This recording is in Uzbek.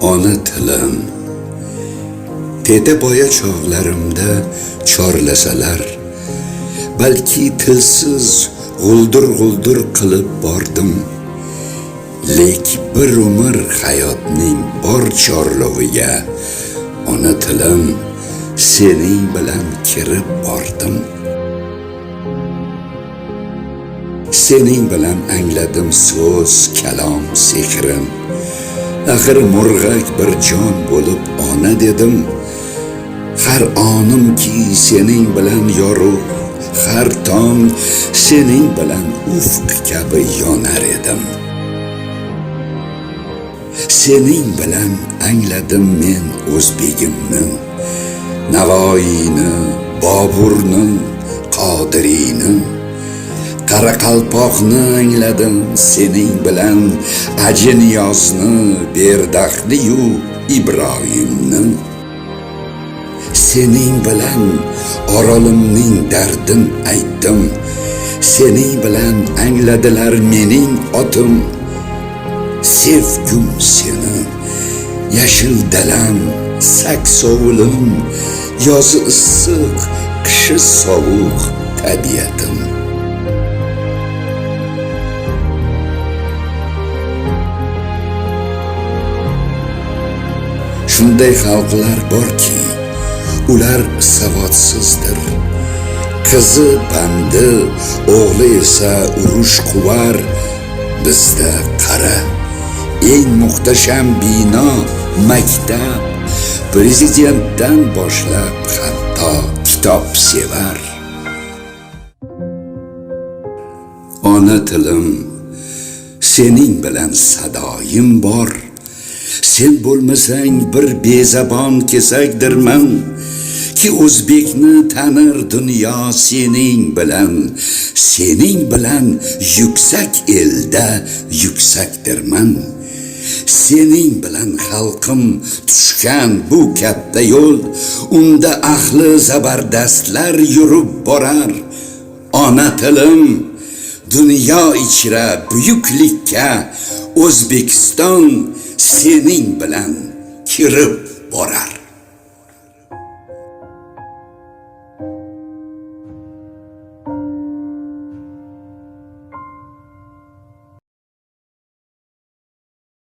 Ona tilim, teta-boya chog'larimda chorlasalar, balki tilsiz g'uldur-g'uldur qilib bordim. Lek bir umr hayotning bor chorlog'iga, ona tilim, sening bilan kirib bordim. Sening bilan angladim so'z, kalom, sehrin. Axir murg'ak bir jon bo'lib ona dedim. Har onimki sening bilan yorug', har tong sening bilan ufq kabi yonar edim. Sening bilan angladim men o'zbegimni, Navoiyni, Boburni, Qodiriyni. Qaraqalpoqni angladim sening bilan, Ajiniyozni, Berdaxtliyu Ibrohimni. Sening bilan Orolimning dardin aytdim. Sening bilan angladilar mening otim. Sevgum seni, yashil dalam, saksovulim, yozi issiq, qishi sovuq tabiatim. Shunday xalqlar borki, ular savodsizdir. Qizi bandi, o'g'li esa urush quvar. Bizda qara, eng muhtasham bino maktab, prezidentdan boshlab hatto kitob sevar. Ona tilim, sening bilan sadoyim bor. Sen bo'lmasang bir bezabon kesakdirman, ki o'zbekni tanir dunyo sening bilan. Sening bilan yuksak elda yuksakdirman. Sening bilan xalqim tushgan bu katta yo'l, unda ahli zabardastlar yurib borar. Ona tilim, dunyo ichra buyuklikka O'zbekiston sening bilan kirib borar.